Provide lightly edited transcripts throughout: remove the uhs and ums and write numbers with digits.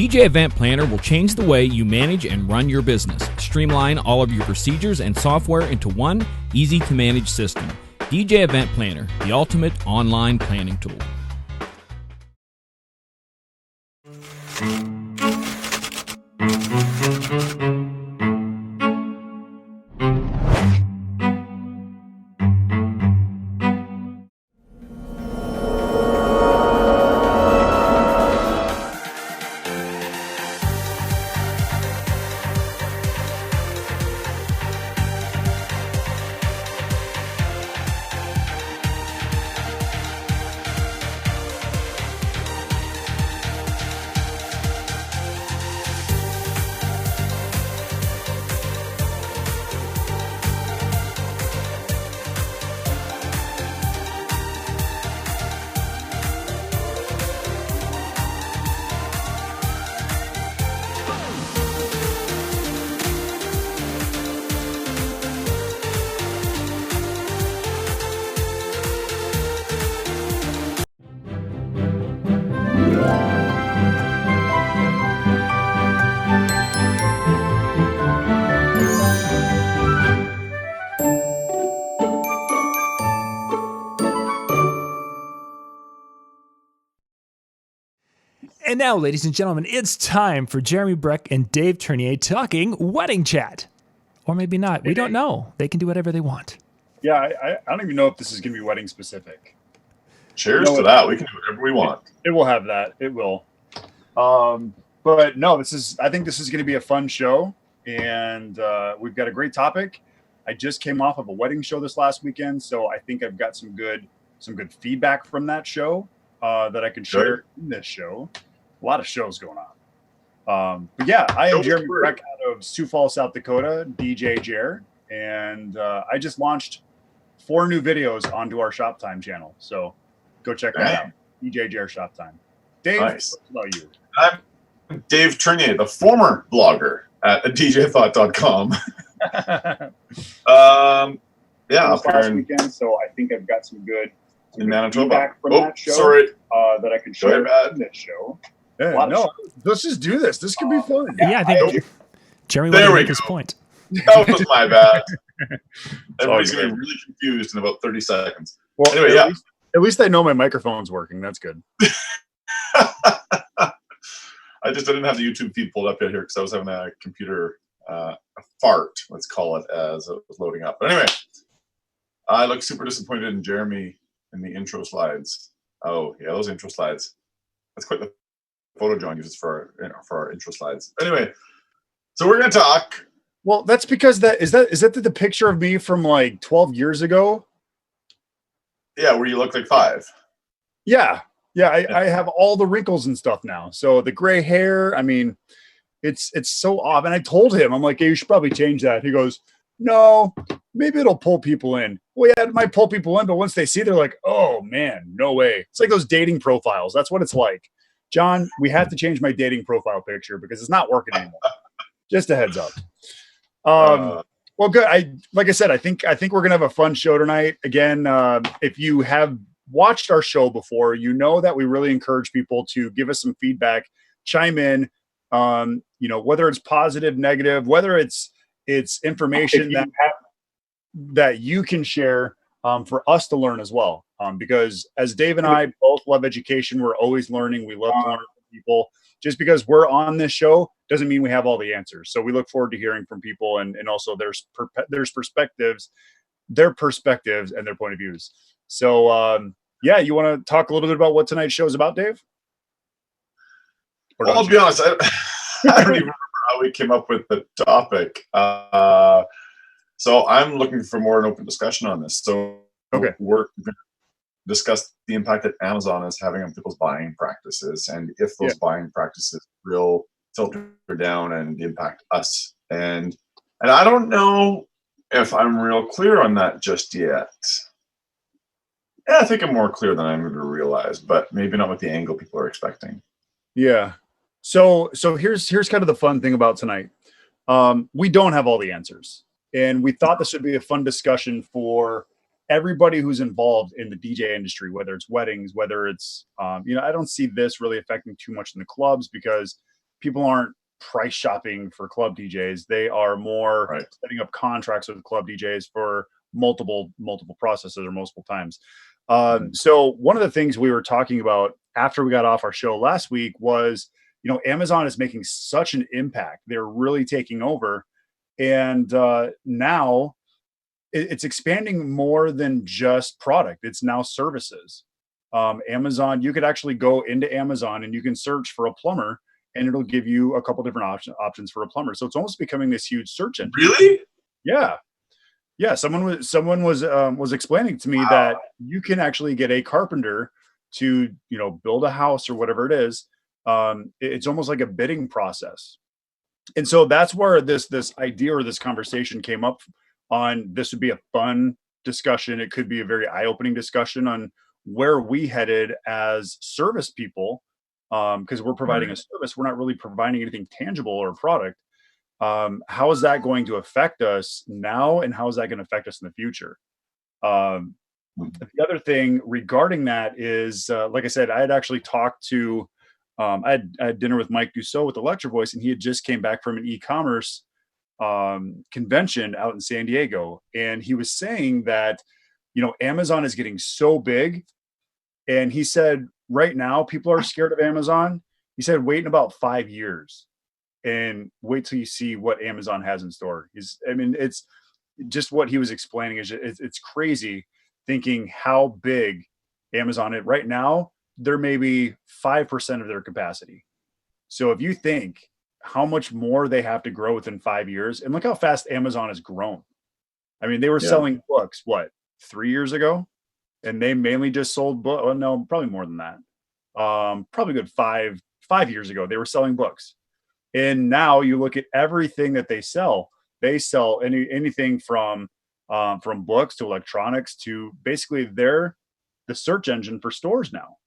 DJ Event Planner will change the way you manage and run your business. Streamline all of your procedures and software into one easy-to-manage system. DJ Event Planner, the ultimate online planning tool. And now, ladies and gentlemen, it's time for Jeremy Brech and Dave Ternier talking wedding chat. Or maybe not. We don't know. They can do whatever they want. Yeah, I don't even know if this is going to be wedding specific. Cheers to that. We can do whatever we want. It will have that. It will. But no, I think this is going to be a fun show. And we've got a great topic. I just came off of a wedding show this last weekend. So I think I've got some good feedback from that show that I can share in this show. A lot of shows going on. But yeah, I am Jeremy Brech out of Sioux Falls, South Dakota, DJ Jer. And I just launched 4 new videos onto our Shoptime channel. So go check that out. DJ Jer Shoptime. Dave, nice. What about you? I'm Dave Ternier, the former blogger at DJThought.com. Yeah, last weekend, so I think I've got some good feedback from that show that I can share in this show. Yeah, no, let's just do this. This could be fun. Yeah, I think Jeremy wanted to make his point. That was my bad. Everybody's going to be really confused in about 30 seconds. Well, anyway, at least I know my microphone's working. That's good. I didn't have the YouTube feed pulled up yet here because I was having a computer a fart, let's call it, as it was loading up. But anyway, I look super disappointed in Jeremy in the intro slides. Oh, yeah, those intro slides. That's quite the photo John uses for our intro slides. Anyway, so we're going to talk. Well, that's because is that the picture of me from like 12 years ago? Yeah, where you look like 5. Yeah. I have all the wrinkles and stuff now. So the gray hair, I mean, it's so off. And I told him, I'm like, hey, you should probably change that. He goes, no, maybe it'll pull people in. Well, yeah, it might pull people in, but once they see, they're like, oh man, no way. It's like those dating profiles. That's what it's like. John, we have to change my dating profile picture because it's not working anymore. Just a heads up. Well, good. Like I said, I think we're gonna have a fun show tonight. Again, if you have watched our show before, you know that we really encourage people to give us some feedback, chime in, whether it's positive, negative, whether it's information that you can share for us to learn as well. Because as Dave and I both love education, we're always learning. We love to learn from people. Just because we're on this show doesn't mean we have all the answers. So we look forward to hearing from people and also their perspectives and their point of views. So, you want to talk a little bit about what tonight's show is about, Dave? Well, I'll be honest. I don't even remember how we came up with the topic. So I'm looking for more an open discussion on this. So we're going to discuss the impact that Amazon is having on people's buying practices, and if those buying practices will filter down and impact us. And I don't know if I'm real clear on that just yet. Yeah, I think I'm more clear than I'm going to realize, but maybe not with the angle people are expecting. Yeah. So here's kind of the fun thing about tonight. We don't have all the answers, and we thought this would be a fun discussion for everybody who's involved in the DJ industry, whether it's weddings, whether it's, I don't see this really affecting too much in the clubs because people aren't price shopping for club DJs. They are more Right. setting up contracts with club DJs for multiple processes or multiple times. So one of the things we were talking about after we got off our show last week was, Amazon is making such an impact. They're really taking over. And now it's expanding more than just product. It's now services. Amazon, you could actually go into Amazon and you can search for a plumber and it'll give you a couple different options for a plumber. So it's almost becoming this huge search engine. Really? Yeah. Yeah. Someone was explaining to me that you can actually get a carpenter to, build a house or whatever it is. It's almost like a bidding process. And so that's where this idea or this conversation came up on. This would be a fun discussion. It could be a very eye-opening discussion on where we headed as service people, because we're providing a service. We're not really providing anything tangible or product. How is that going to affect us now, and how is that going to affect us in the future? The other thing regarding that is, like I said, I had actually talked to, I had dinner with Mike Dussault with Electro Voice, and he had just came back from an e-commerce convention out in San Diego. And he was saying that, Amazon is getting so big. And he said, right now, people are scared of Amazon. He said, wait in about 5 years and wait till you see what Amazon has in store. It's just what he was explaining is it's crazy thinking how big Amazon is right now. They're maybe 5% of their capacity. So if you think how much more they have to grow within 5 years, and look how fast Amazon has grown. They were selling books, 3 years ago? And they mainly just sold books. Well, no, probably more than that. Probably good 5 years ago, they were selling books. And now you look at everything that they sell. They sell anything from books to electronics to basically they're the search engine for stores now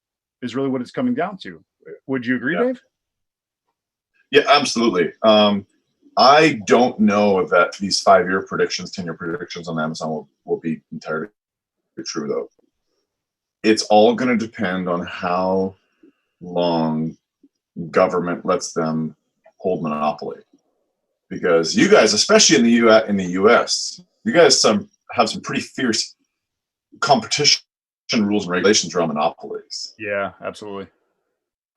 is really what it's coming down to. Would you agree, Dave? Yeah, absolutely. I don't know that these 5-year predictions, 10-year predictions on Amazon will be entirely true, though. It's all going to depend on how long government lets them hold monopoly. Because you guys, especially in the US, you guys have some pretty fierce competition rules and regulations around monopolies. Yeah, absolutely.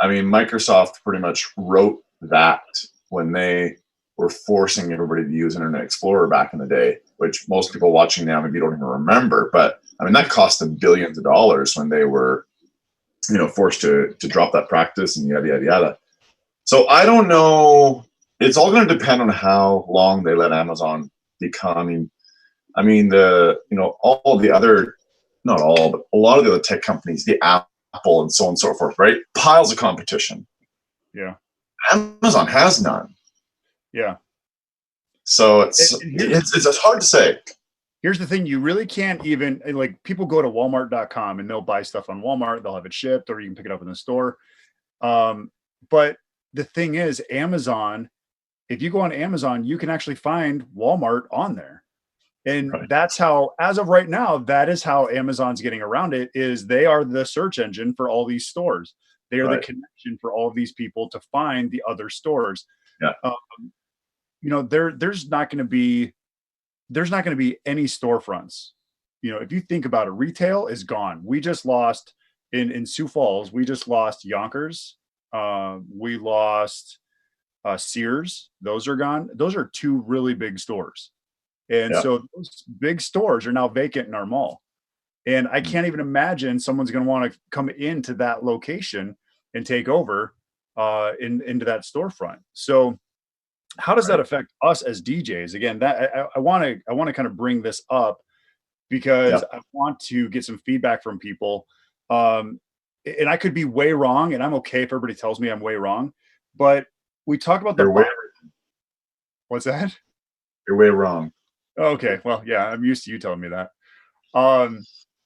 Microsoft pretty much wrote that when they were forcing everybody to use Internet Explorer back in the day, which most people watching now maybe don't even remember. But that cost them billions of dollars when they were, forced to drop that practice and yada, yada, yada. So I don't know. It's all going to depend on how long they let Amazon become. All the other, not all, but a lot of the other tech companies, the Apple and so on and so forth, right? Piles of competition. Yeah. Amazon has none. Yeah. So it's hard to say. Here's the thing. You really can't even, people go to Walmart.com and they'll buy stuff on Walmart. They'll have it shipped or you can pick it up in the store. But the thing is, Amazon, if you go on Amazon, you can actually find Walmart on there. And that's how, as of right now, that is how Amazon's getting around it, is they are the search engine for all these stores. They are the connection for all of these people to find the other stores. Yeah. There's not going to be any storefronts. If you think about it, retail is gone. We just lost in Sioux Falls. We just lost Yonkers. We lost Sears. Those are gone. Those are 2 really big stores. And so those big stores are now vacant in our mall. And I can't even imagine someone's going to want to come into that location and take over into that storefront. So how does that affect us as DJs? Again, that I want to kind of bring this up because I want to get some feedback from people. And I could be way wrong, and I'm okay if everybody tells me I'm way wrong. But we talk about what's that? You're way wrong. Okay, well, yeah, I'm used to you telling me that.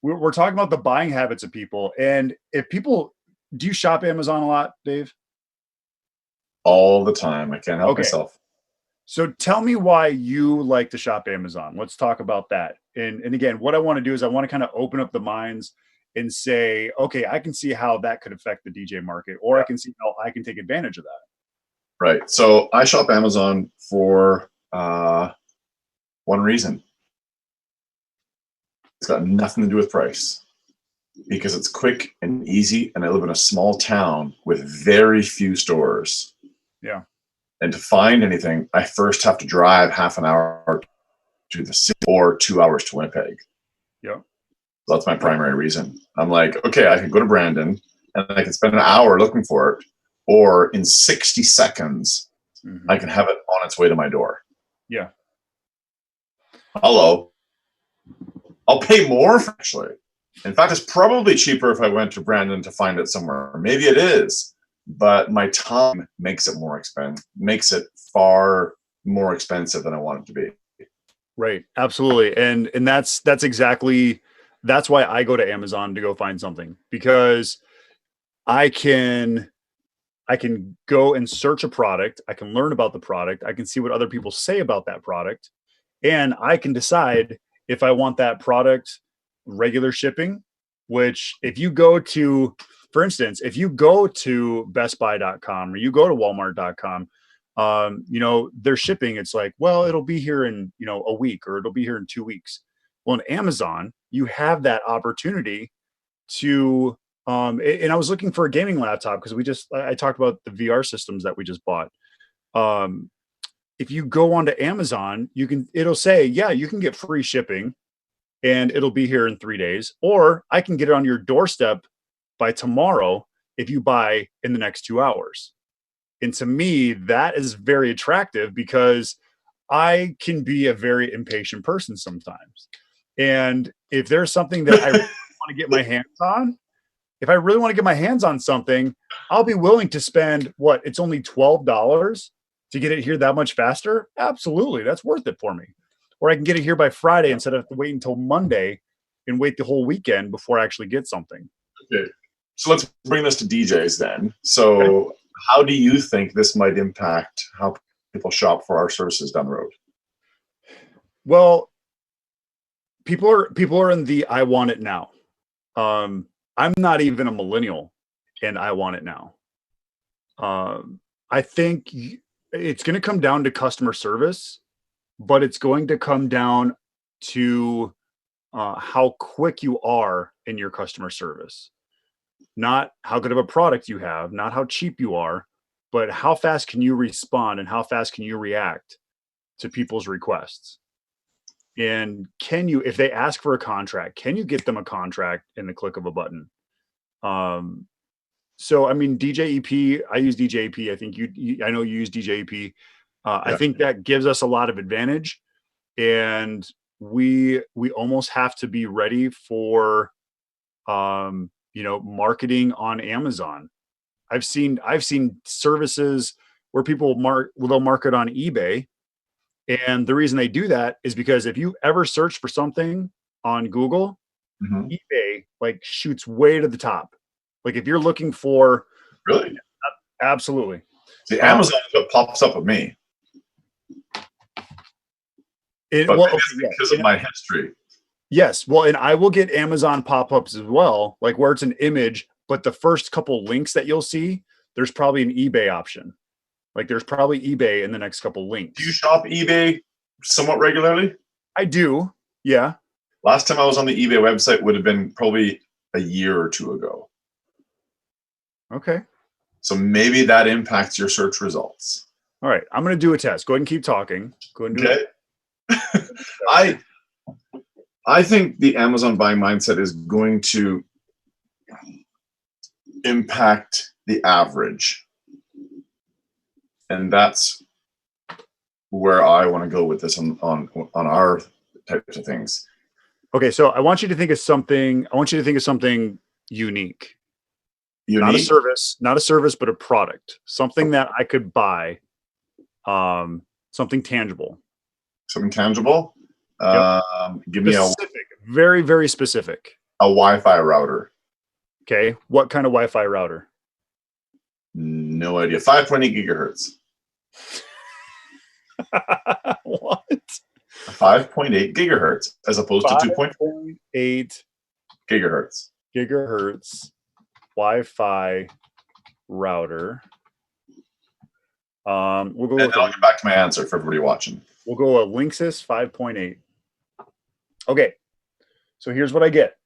We're talking about the buying habits of people, and do you shop Amazon a lot, Dave? All the time. I can't help myself. So tell me why you like to shop Amazon. Let's talk about that. And again, what I want to do is I want to kind of open up the minds and say, okay, I can see how that could affect the DJ market, or I can see how I can take advantage of that. Right. So I shop Amazon for one reason. It's got nothing to do with price, because it's quick and easy, and I live in a small town with very few stores. Yeah. And to find anything, I first have to drive half an hour to the city or 2 hours to Winnipeg. Yeah. So that's my primary reason. I'm like, okay, I can go to Brandon and I can spend an hour looking for it, or in 60 seconds, I can have it on its way to my door. Yeah. Hello. I'll pay more, actually. In fact, it's probably cheaper if I went to Brandon to find it somewhere. Maybe it is, but my time makes it more expensive, makes it far more expensive than I want it to be. Right. Absolutely. And that's why I go to Amazon to go find something, because I can go and search a product. I can learn about the product. I can see what other people say about that product. And I can decide if I want that product regular shipping, which if you go to, for instance, if you go to bestbuy.com or you go to walmart.com, their shipping, it's like, well, it'll be here in, a week, or it'll be here in 2 weeks. Well, in Amazon, you have that opportunity to, and I was looking for a gaming laptop because I talked about the VR systems that we just bought. If you go onto Amazon, it'll say, yeah, you can get free shipping and it'll be here in 3 days, or I can get it on your doorstep by tomorrow if you buy in the next 2 hours. And to me, that is very attractive because I can be a very impatient person sometimes. And if there's something that I really want to get my hands on, if I really want to get my hands on something, I'll be willing to spend it's only $12 to get it here that much faster. Absolutely. That's worth it for me. Or I can get it here by Friday instead of waiting until Monday and wait the whole weekend before I actually get something. Okay. So let's bring this to DJs then. So how do you think this might impact how people shop for our services down the road? Well, people are in the I want it now. I'm not even a millennial and I want it now. I think it's going to come down to customer service, but it's going to come down to how quick you are in your customer service. Not how good of a product you have, not how cheap you are, but how fast can you respond and how fast can you react to people's requests? And if they ask for a contract, can you get them a contract in the click of a button? So, I mean, DJEP, I use DJEP. I think I know you use DJEP. I think that gives us a lot of advantage, and we almost have to be ready for, marketing on Amazon. I've seen services where they'll market on eBay. And the reason they do that is because if you ever search for something on Google, eBay shoots way to the top. Like if you're looking for, really, absolutely. See, Amazon is what pops up with me. Because of my history. Yes. Well, and I will get Amazon pop-ups as well, like where it's an image, but the first couple links that you'll see, there's probably an eBay option. Like there's probably eBay in the next couple links. Do you shop eBay somewhat regularly? I do. Yeah. Last time I was on the eBay website would have been probably a year or two ago. Okay. So maybe that impacts your search results. All right. I'm going to do a test. Go ahead and keep talking. Go ahead and do it. I think the Amazon buying mindset is going to impact the average. And that's where I want to go with this on our types of things. Okay, so I want you to think of something. I want you to think of something unique. Not a service, but a product. Something that I could buy. Something tangible. Something tangible. Yep. Give me very, very specific. A Wi-Fi router. Okay, what kind of Wi-Fi router? No idea. 5.8 gigahertz. What? 5.8 gigahertz as opposed to 2.8 gigahertz. Gigahertz Wi-Fi router. We'll go And with I'll get back to my answer for everybody watching. we'll go a Linksys 5.8. Okay, so here's what I get.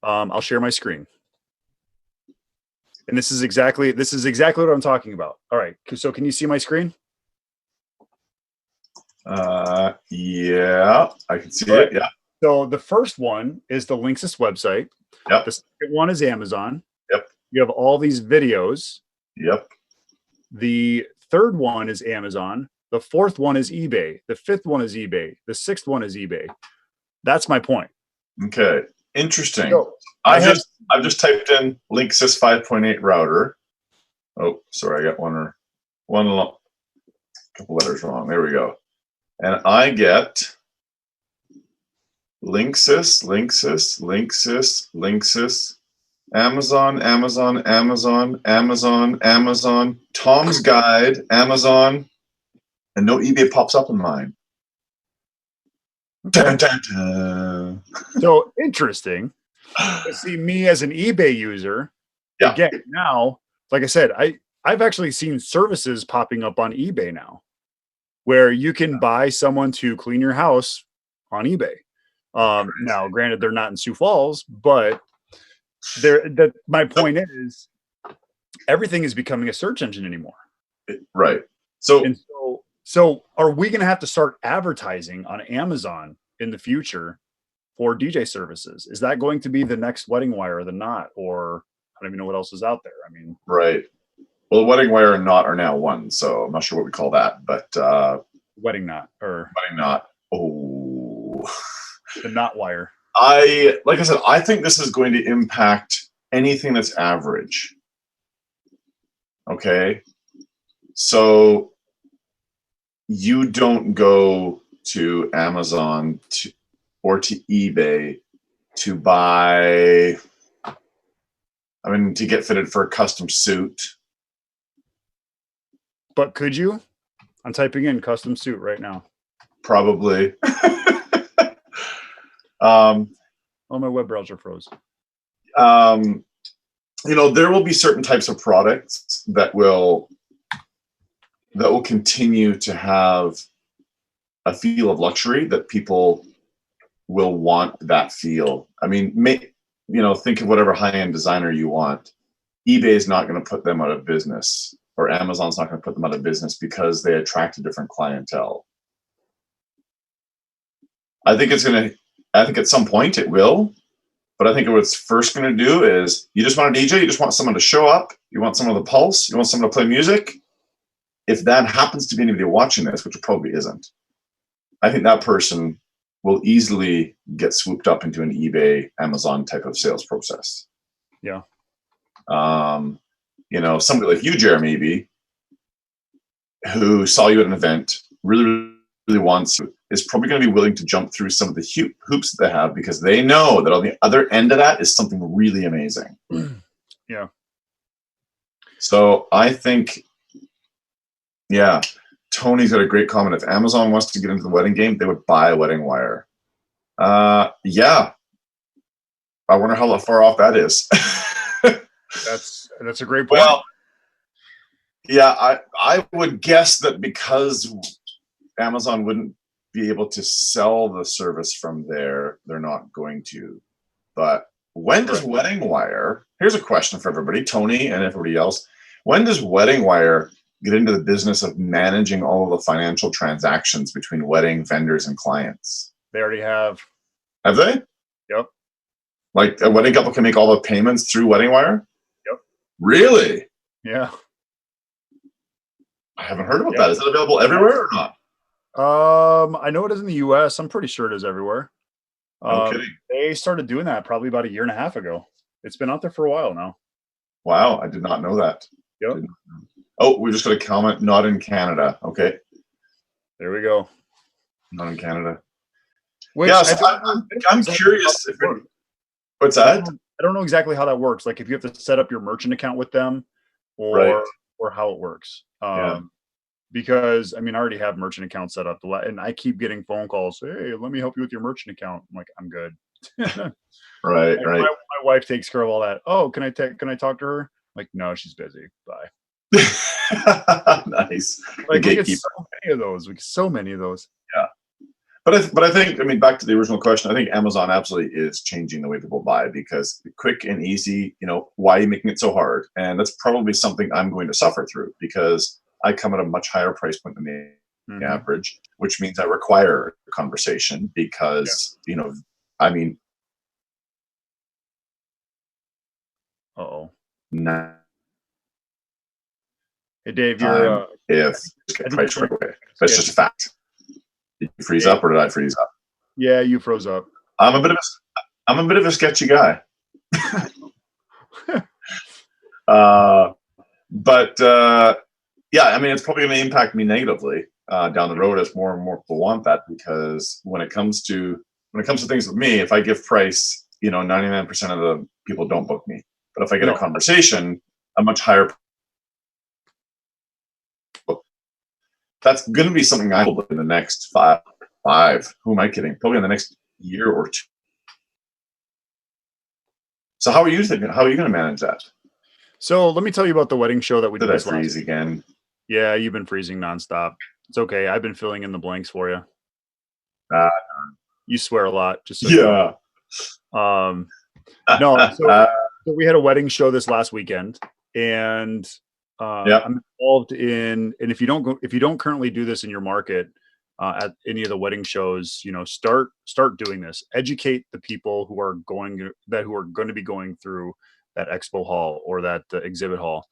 I'll share my screen. And this is exactly what I'm talking about. All right. So can you see my screen? Yeah, I can see it. Yeah. So the first one is the Linksys website. Yep. The second one is Amazon. Yep. You have all these videos. Yep. The third one is Amazon. The fourth one is eBay. The fifth one is eBay. The sixth one is eBay. That's my point. Okay. Interesting. So, I've just typed in Linksys 5.8 router. Oh, sorry, I got couple letters wrong. There we go. And I get Linksys, Amazon, Tom's Guide, Amazon, and no eBay pops up in mine. Dun, dun, dun. So interesting. See, me as an eBay user, Yeah. again, now, like I said, I've actually seen services popping up on eBay now where you can buy someone to clean your house on eBay. Now, granted, they're not in Sioux Falls, but my point is everything is becoming a search engine anymore. Right. So are we going to have to start advertising on Amazon in the future for DJ services? Is that going to be the next Wedding Wire or the Knot, or I don't even know what else is out there? I mean, right. Well, Wedding Wire and Knot are now one, so I'm not sure what we call that, but Wedding Knot or Wedding Knot. Oh, the Knot Wire. Like I said, I think this is going to impact anything that's average. Okay, so you don't go to Amazon or to eBay to buy, to get fitted for a custom suit. But could you? I'm typing in custom suit right now. Probably. Oh, my web browser froze. There will be certain types of products that will continue to have a feel of luxury, that people will want that feel. Think of whatever high-end designer you want. eBay is not going to put them out of business, or Amazon's not going to put them out of business because they attract a different clientele. I think at some point it will, but I think what it's first going to do is, you just want a DJ, you just want someone to show up, you want someone to pulse, you want someone to play music. If that happens to be anybody watching this, which it probably isn't, I think that person will easily get swooped up into an eBay, Amazon type of sales process. Yeah. Somebody like you, Jeremy, who saw you at an event, really, really wants to, is probably going to be willing to jump through some of the hoops that they have, because they know that on the other end of that is something really amazing. Yeah. So I think, yeah, Tony's got a great comment. If Amazon wants to get into the wedding game, they would buy a Wedding Wire. Yeah. I wonder how far off that is. That's a great point. Well, yeah, I would guess that because Amazon wouldn't be able to sell the service from there, they're not going to. But when does Wedding Wire, here's a question for everybody, Tony and everybody else, when does Wedding Wire get into the business of managing all of the financial transactions between wedding vendors and clients? They already have. Have they? Yep. Like a wedding couple can make all the payments through Wedding Wire? Yep. Really? Yeah. I haven't heard about that. Is it available everywhere or not? I know it is in the US. I'm pretty sure it is everywhere. No kidding. They started doing that probably about 1.5 years ago. It's been out there for a while now. Wow, I did not know that. Yep. Oh, we just got a comment, not in Canada. Okay. There we go. Not in Canada. Which yes, I'm curious. What's that? I don't know exactly how that works. Like if you have to set up your merchant account with them or how it works. Because I already have merchant accounts set up, and I keep getting phone calls. Hey, let me help you with your merchant account. I'm like, I'm good. Right. My wife takes care of all that. Oh, can I talk to her? I'm like, no, she's busy. Bye. Nice. Like we get Gatekeeper. so many of those. We get so many of those. Yeah. But I think, I mean, back to the original question, I think Amazon absolutely is changing the way people buy, because quick and easy, why are you making it so hard? And that's probably something I'm going to suffer through, because I come at a much higher price point than the average, which means I require a conversation because, I mean, Hey Dave, you're if price right away. That's just a fact. Did you freeze up, or did I freeze up? Yeah, you froze up. I'm a bit of a sketchy guy. Yeah, I mean, it's probably going to impact me negatively down the road as more and more people want that, because when it comes to things with me, if I give price, 99% of the people don't book me. But if I get a conversation, a much higher, that's going to be something I will in the next five. Who am I kidding? Probably in the next year or two. So how are you thinking? How are you going to manage that? So let me tell you about the wedding show that we did. Did I freeze again? Yeah, you've been freezing nonstop. It's okay. I've been filling in the blanks for you. You swear a lot. Just so you know. No. So we had a wedding show this last weekend, and I'm involved in. And if you don't currently do this in your market at any of the wedding shows, start doing this. Educate the people who are going to be going through that expo hall or that exhibit hall.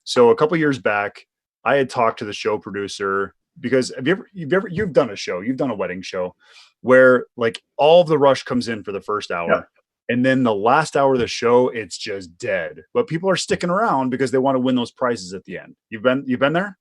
So a couple years back, I had talked to the show producer, because you've done a show, you've done a wedding show where like all of the rush comes in for the first hour, and then the last hour of the show, it's just dead. But people are sticking around because they want to win those prizes at the end. You've been there?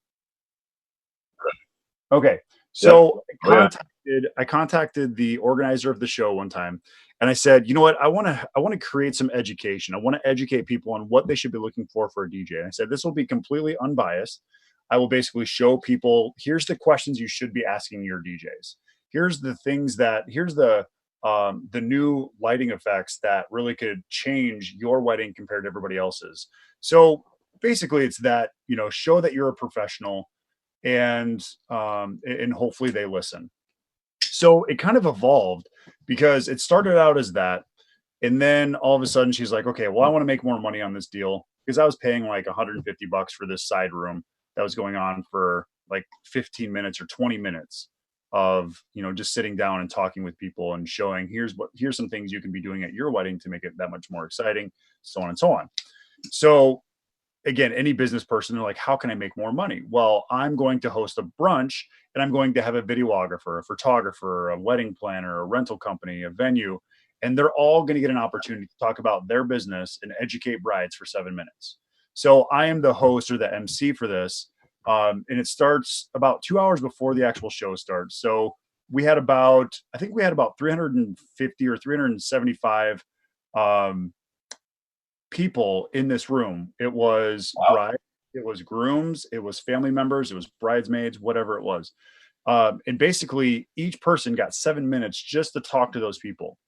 Okay. So I contacted the organizer of the show one time, and I said, you know what? I want to create some education. I want to educate people on what they should be looking for a DJ. And I said, this will be completely unbiased. I will basically show people, here's the questions you should be asking your DJs. Here's the things here's the new lighting effects that really could change your wedding compared to everybody else's. So basically it's that, show that you're a professional, and hopefully they listen. So it kind of evolved, because it started out as that. And then all of a sudden she's like, okay, well, I want to make more money on this deal, because I was paying like $150 for this side room that was going on for like 15 minutes or 20 minutes of, just sitting down and talking with people and showing, here's some things you can be doing at your wedding to make it that much more exciting, so on and so on. So again, any business person, they're like, how can I make more money? Well, I'm going to host a brunch, and I'm going to have a videographer, a photographer, a wedding planner, a rental company, a venue, and they're all going to get an opportunity to talk about their business and educate brides for 7 minutes. So I am the host or the MC for this. And it starts about 2 hours before the actual show starts. So we had about 350 or 375 people in this room. It was brides, it was grooms, it was family members, it was bridesmaids, whatever it was. And basically each person got 7 minutes just to talk to those people.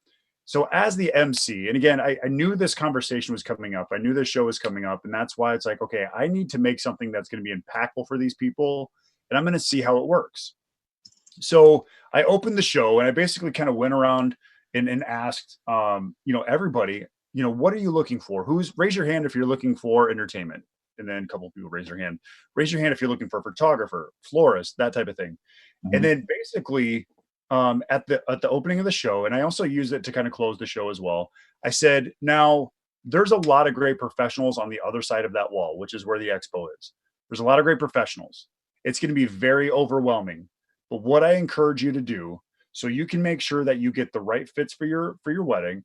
So as the MC, and again, I knew this conversation was coming up. I knew this show was coming up. And that's why it's like, okay, I need to make something that's going to be impactful for these people. And I'm going to see how it works. So I opened the show, and I basically kind of went around and asked, everybody, what are you looking for? Raise your hand if you're looking for entertainment. And then a couple of people raise their hand. Raise your hand if you're looking for a photographer, florist, that type of thing. Mm-hmm. And then basically at the opening of the show, and I also used it to kind of close the show as well, I said, now there's a lot of great professionals on the other side of that wall, which is where the expo is. There's a lot of great professionals. It's going to be very overwhelming. But what I encourage you to do, so you can make sure that you get the right fits for your wedding,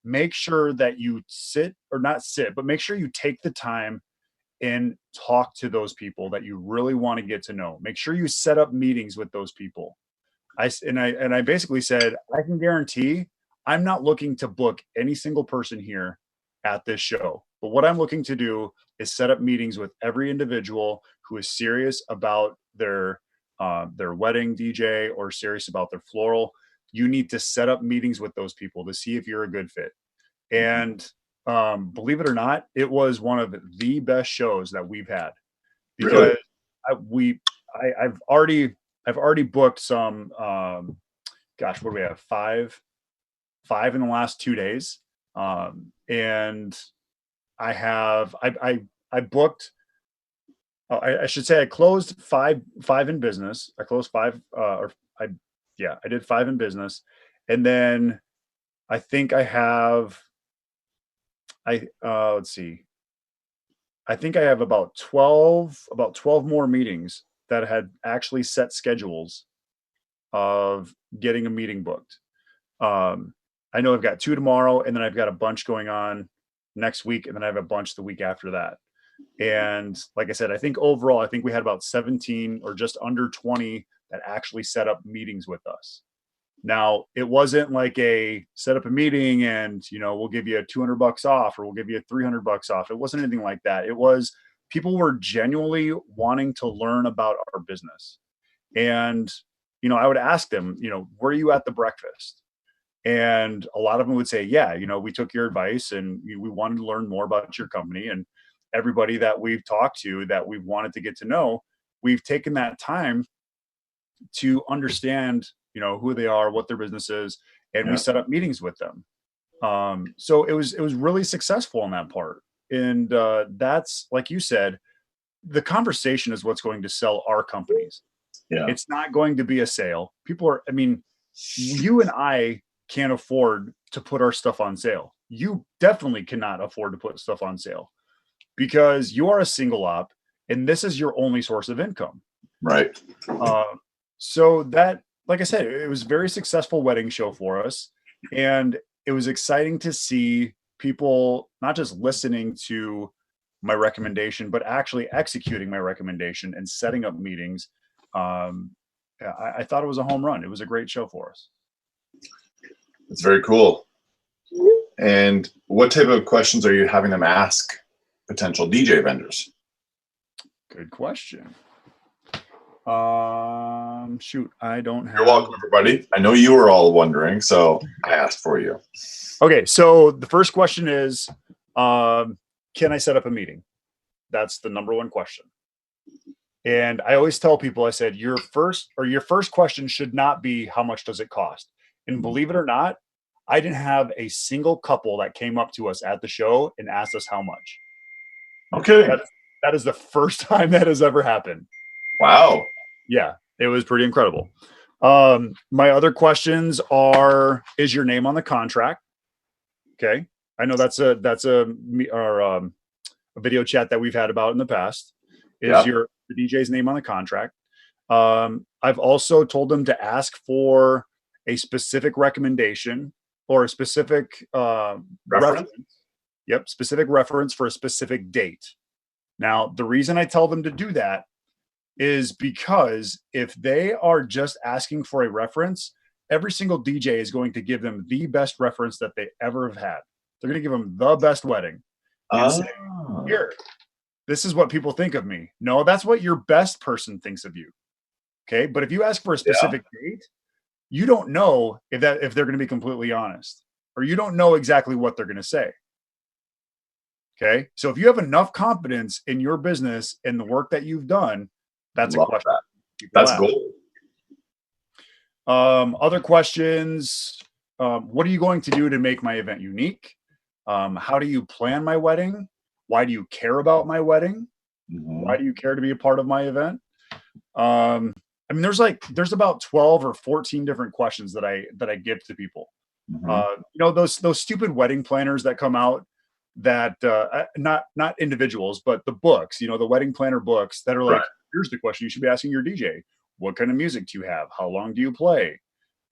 make sure that you make sure you take the time and talk to those people that you really want to get to know. Make sure you set up meetings with those people. I basically said, I can guarantee I'm not looking to book any single person here at this show. But what I'm looking to do is set up meetings with every individual who is serious about their wedding DJ or serious about their floral. You need to set up meetings with those people to see if you're a good fit. And believe it or not, it was one of the best shows that we've had because Really? I've already booked some, gosh, what do we have? Five in the last 2 days. And I booked, I should say I closed five in business. I closed five, I did five in business. And then I think I have, let's see, I think I have about 12 more meetings that had actually set schedules of getting a meeting booked. I know I've got 2 tomorrow, and then I've got a bunch going on next week, and then I have a bunch the week after that. And like I said, I think overall, I think we had about 17 or just under 20 that actually set up meetings with us. Now, it wasn't like a set up a meeting and, we'll give you $200 off or we'll give you $300 off. It wasn't anything like that. It was people were genuinely wanting to learn about our business. And, I would ask them, were you at the breakfast? And a lot of them would say, yeah, we took your advice and we wanted to learn more about your company. And everybody that we've talked to that we've wanted to get to know, we've taken that time to understand, who they are, what their business is, and we set up meetings with them. So it was really successful on that part. And that's, like you said, the conversation is what's going to sell our companies. Yeah. It's not going to be a sale. You and I can't afford to put our stuff on sale. You definitely cannot afford to put stuff on sale because you are a single op and this is your only source of income. Right. So that, like I said, it was a very successful wedding show for us. And it was exciting to see people not just listening to my recommendation, but actually executing my recommendation and setting up meetings. I thought it was a home run. It was a great show for us. It's very cool. And what type of questions are you having them ask potential DJ vendors? Good question. Shoot, I don't have. You're welcome, everybody. I know you were all wondering, so I asked for you. Okay, so the first question is, can I set up a meeting? That's the number one question. And I always tell people, I said, your first question should not be how much does it cost? And believe it or not, I didn't have a single couple that came up to us at the show and asked us how much. Okay. That is the first time that has ever happened. Wow. Yeah, it was pretty incredible. My other questions are, is your name on the contract? Okay. I know that's a video chat that we've had about in the past. Is the DJ's name on the contract? I've also told them to ask for a specific recommendation or a specific reference. Yep, specific reference for a specific date. Now, the reason I tell them to do that is because if they are just asking for a reference, every single DJ is going to give them the best reference that they ever have had. They're going to give them the best wedding. And say, here, this is what people think of me. No, that's what your best person thinks of you. Okay. But if you ask for a specific date, you don't know if they're going to be completely honest, or you don't know exactly what they're going to say. Okay. So if you have enough confidence in your business and the work that you've done, that's a question. That's gold. Other questions. What are you going to do to make my event unique? How do you plan my wedding? Why do you care about my wedding? Mm-hmm. Why do you care to be a part of my event? There's about 12 or 14 different questions that I give to people. Mm-hmm. Those stupid wedding planners that come out that not individuals, but the books, the wedding planner books that are like, here's the question you should be asking your DJ. What kind of music do you have? How long do you play?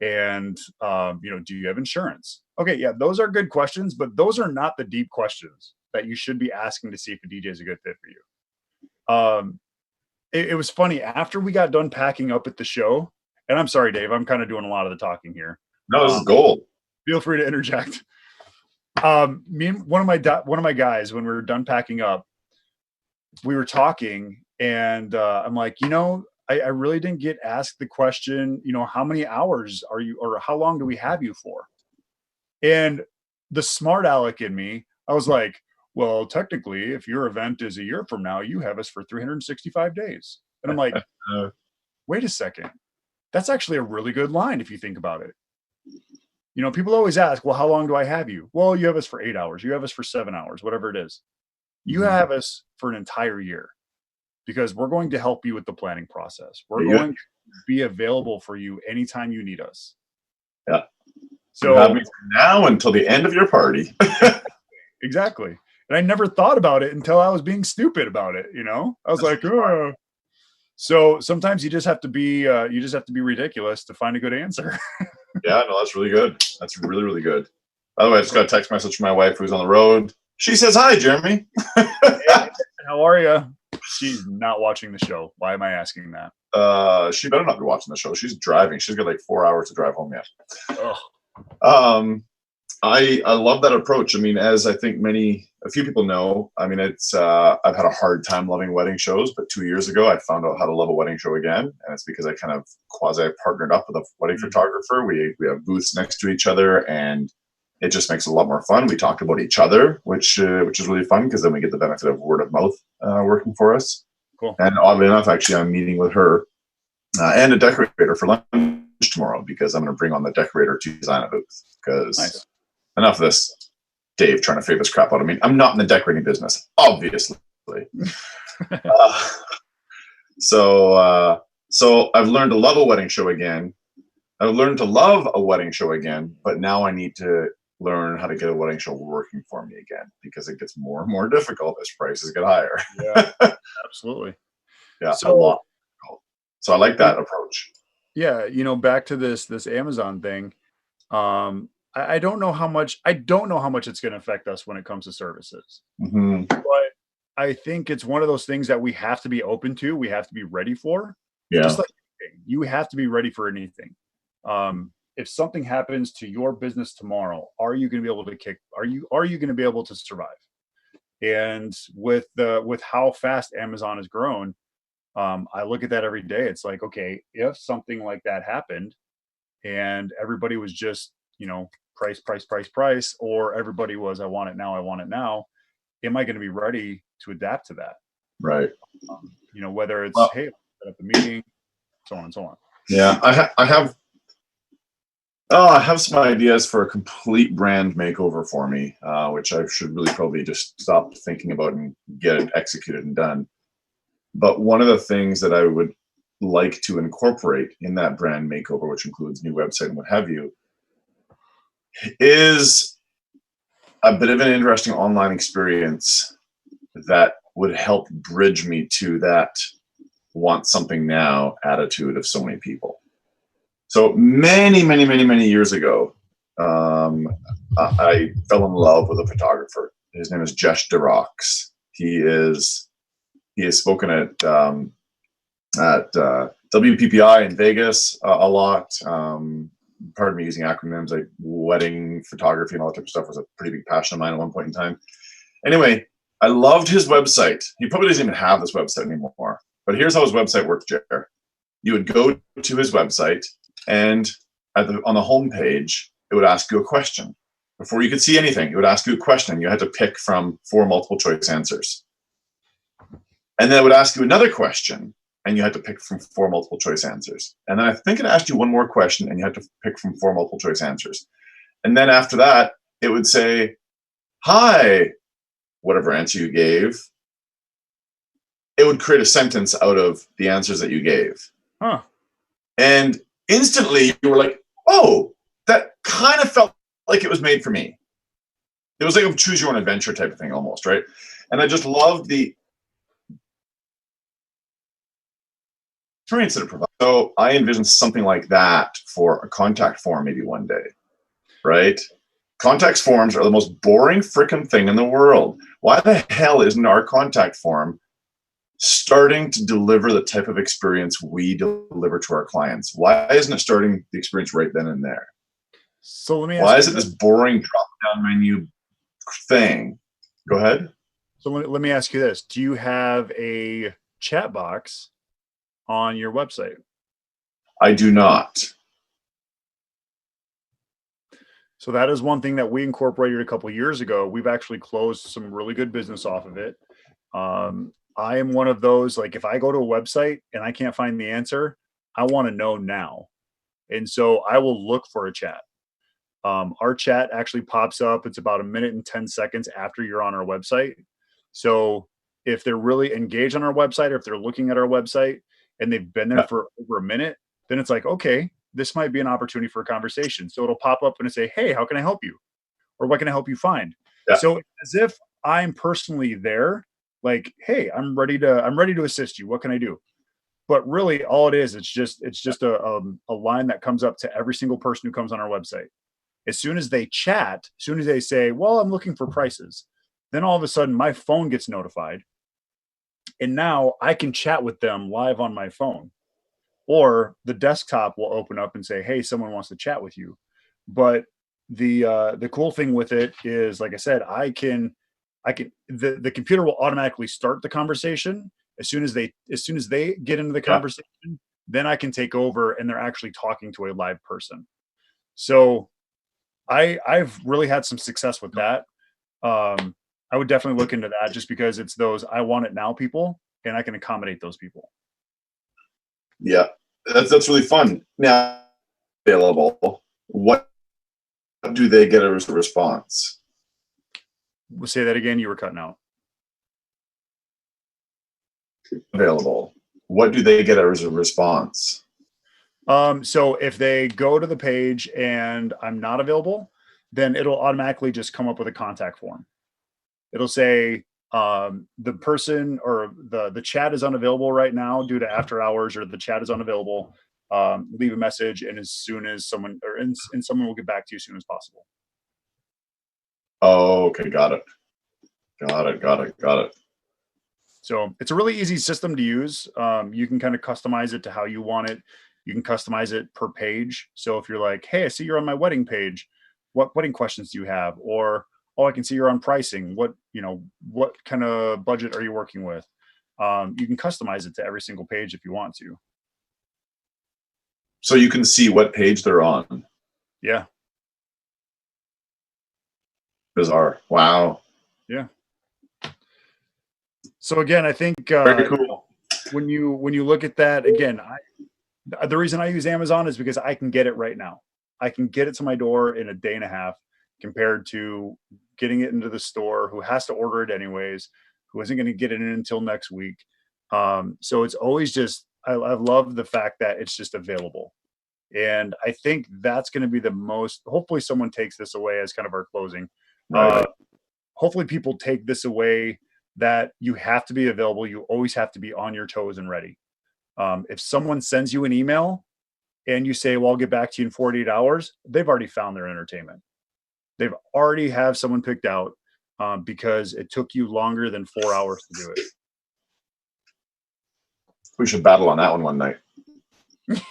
And, do you have insurance? Okay. Yeah. Those are good questions, but those are not the deep questions that you should be asking to see if a DJ is a good fit for you. It was funny after we got done packing up at the show, and I'm sorry, Dave, I'm kind of doing a lot of the talking here. No, this is gold. Feel free to interject. Me and one of my guys, when we were done packing up, we were talking, and I'm like, I really didn't get asked the question, how many hours are you, or how long do we have you for? And the smart aleck in me I was like, well, technically, if your event is a year from now, you have us for 365 days. And I'm like, wait a second. That's actually a really good line if you think about it. You know, people always ask, well, how long do I have you? Well, you have us for 8 hours. You have us for 7 hours, whatever it is. You have us for an entire year because we're going to help you with the planning process. We're going to be available for you anytime you need us. Yeah. So you have me from now until the end of your party. Exactly. And I never thought about it until I was being stupid about it. You know, I was like, oh. So sometimes you just have to be ridiculous to find a good answer. Yeah, no, that's really good. That's really, really good. By the way, I just got a text message from my wife who's on the road. She says, hi, Jeremy. Hey, how are you? She's not watching the show. Why am I asking that? She better not be watching the show. She's driving. She's got like 4 hours to drive home yet. Oh. I love that approach. I mean, as I think a few people know, I mean, it's I've had a hard time loving wedding shows, but 2 years ago I found out how to love a wedding show again, and it's because I kind of quasi partnered up with a wedding photographer. We have booths next to each other, and it just makes it a lot more fun. We talk about each other, which is really fun because then we get the benefit of word of mouth working for us. Cool. And oddly enough, actually, I'm meeting with her and a decorator for lunch tomorrow because I'm going to bring on the decorator to design a booth. Because enough of this, Dave trying to figure this crap out. I mean, I'm not in the decorating business, obviously. So I've learned to love a wedding show again. I've learned to love a wedding show again, but now I need to learn how to get a wedding show working for me again because it gets more and more difficult as prices get higher. Yeah, absolutely. Yeah, a lot. So I like that approach. Yeah, you know, back to this Amazon thing. I don't know how much it's going to affect us when it comes to services. But I think it's one of those things that we have to be open to. We have to be ready for. Yeah. Just like anything, you have to be ready for anything. If something happens to your business tomorrow, are you going to be able to are you going to be able to survive? And with how fast Amazon has grown, I look at that every day. It's like, okay, if something like that happened and everybody was just, you know, price, or everybody was, I want it now, am I going to be ready to adapt to that? Right. You know, whether it's, hey, set up a meeting, so on and so on. Yeah, I have some ideas for a complete brand makeover for me, which I should really probably just stop thinking about and get it executed and done. But one of the things that I would like to incorporate in that brand makeover, which includes new website and what have you, is a bit of an interesting online experience that would help bridge me to that want something now attitude of so many people. So many years ago, I fell in love with a photographer. His name is Jesh DeRox. He has spoken at WPPI in Vegas a lot. Pardon me using acronyms, like wedding photography and all that type of stuff was a pretty big passion of mine at one point in time. Anyway, I loved his website. He probably doesn't even have this website anymore. But here's how his website worked, Jer. You would go to his website, and on the home page, it would ask you a question. Before you could see anything, it would ask you a question. You had to pick from 4 multiple choice answers. And then it would ask you another question, and you had to pick from 4 multiple choice answers. And then I think it asked you one more question, and you had to pick from 4 multiple choice answers. And then after that, it would say, hi, whatever answer you gave. It would create a sentence out of the answers that you gave. Huh. And instantly you were like, oh, that kind of felt like it was made for me. It was like a choose your own adventure type of thing almost, right? And I just loved the experience that it provides. So I envisioned something like that for a contact form maybe one day, right? Contact forms are the most boring freaking thing in the world. Why the hell isn't our contact form starting to deliver the type of experience we deliver to our clients? Why isn't it starting the experience right then and there? So let me ask Why is it this boring drop-down menu thing? Go ahead. So let me ask you this. Do you have a chat box on your website? I do not. So that is one thing that we incorporated a couple of years ago. We've actually closed some really good business off of it. I am one of those, like, if I go to a website and I can't find the answer, I want to know now. And so I will look for a chat. Our chat actually pops up. It's about 1:10 after you're on our website. So if they're really engaged on our website, or if they're looking at our website and they've been there for over a minute, then it's like, okay, this might be an opportunity for a conversation. So it'll pop up and say, hey, how can I help you? Or what can I help you find? Yeah. So as if I'm personally there, like, hey, I'm ready to assist you. What can I do? But really all it is, it's just a line that comes up to every single person who comes on our website. As soon as they chat, as soon as they say, well, I'm looking for prices, then all of a sudden my phone gets notified. And now I can chat with them live on my phone, or the desktop will open up and say, hey, someone wants to chat with you. But the cool thing with it is, like I said, the computer will automatically start the conversation. As soon as they get into the conversation, then I can take over and they're actually talking to a live person. So I've really had some success with that. I would definitely look into that, just because it's those I want it now people, and I can accommodate those people. Yeah, that's really fun. Now, available, what do they get as a response? We'll say that again. You were cutting out. Available, what do they get as a response? So if they go to the page and I'm not available, then it'll automatically just come up with a contact form. It'll say the person or the chat is unavailable right now due to after hours, or the chat is unavailable. Leave a message, and as soon as someone someone will get back to you as soon as possible. Oh, okay, got it. So it's a really easy system to use. You can kind of customize it to how you want it. You can customize it per page. So if you're like, hey, I see you're on my wedding page. What wedding questions do you have? Or, oh, I can see you're on pricing. What kind of budget are you working with? You can customize it to every single page if you want to. So you can see what page they're on. Yeah. Bizarre. Wow. Yeah. So again, I think very cool. When you look at that, again, the reason I use Amazon is because I can get it right now. I can get it to my door in a day and a half, compared to getting it into the store, who has to order it anyways, who isn't going to get it in until next week. So it's always just, I love the fact that it's just available. And I think that's going to be the most, hopefully someone takes this away as kind of our closing. Right. Hopefully people take this away, that you have to be available. You always have to be on your toes and ready. If someone sends you an email and you say, well, I'll get back to you in 48 hours, they've already found their entertainment. They've already have someone picked out, because it took you longer than 4 hours to do it. We should battle on that one night.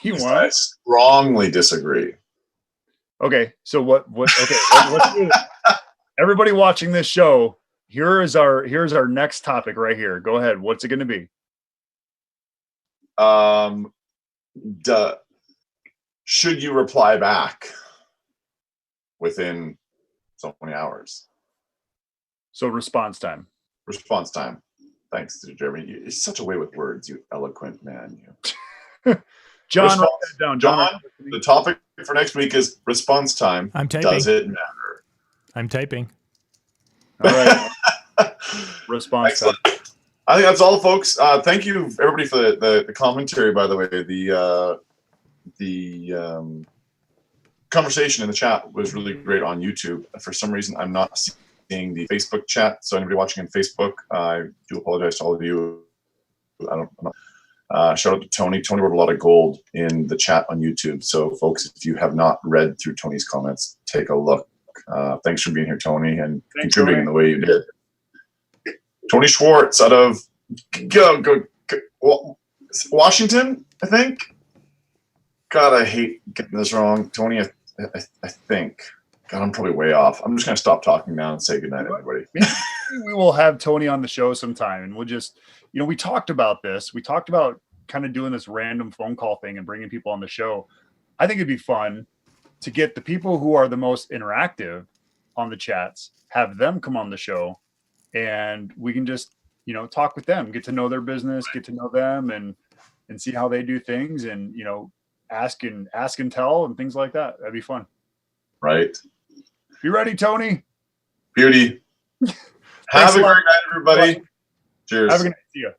You want? I strongly disagree. Okay. So what, okay. Let's do it. Everybody watching this show, here's our next topic right here. Go ahead. What's it going to be? Should you reply back within so many hours? So response time. Response time. Thanks to Jeremy. You're such a way with words, you eloquent man. You. John, write that down. John, the topic for next week is response time. I'm typing. Does it matter? I'm typing. All right. Response Excellent. time. I think that's all, folks. Thank you, everybody, for the commentary. By the way, the conversation in the chat was really great on YouTube. For some reason, I'm not seeing the Facebook chat. So anybody watching on Facebook, I do apologize to all of you. I don't know. Shout out to Tony. Tony wrote a lot of gold in the chat on YouTube. So, folks, if you have not read through Tony's comments, take a look. Thanks for being here, Tony, and contributing in the way you did. Tony Schwartz out of Washington, I think. God, I hate getting this wrong. Tony, I think. God, I'm probably way off. I'm just going to stop talking now and say goodnight, everybody. We will have Tony on the show sometime, and we'll just, we talked about this. We talked about kind of doing this random phone call thing and bringing people on the show. I think it'd be fun to get the people who are the most interactive on the chats, have them come on the show, and we can just, talk with them, get to know their business, get to know them, and see how they do things, and ask and tell and things like that. That'd be fun. Right. You ready, Tony? Beauty. Have a great night, everybody. Cheers. Have a good night. See ya.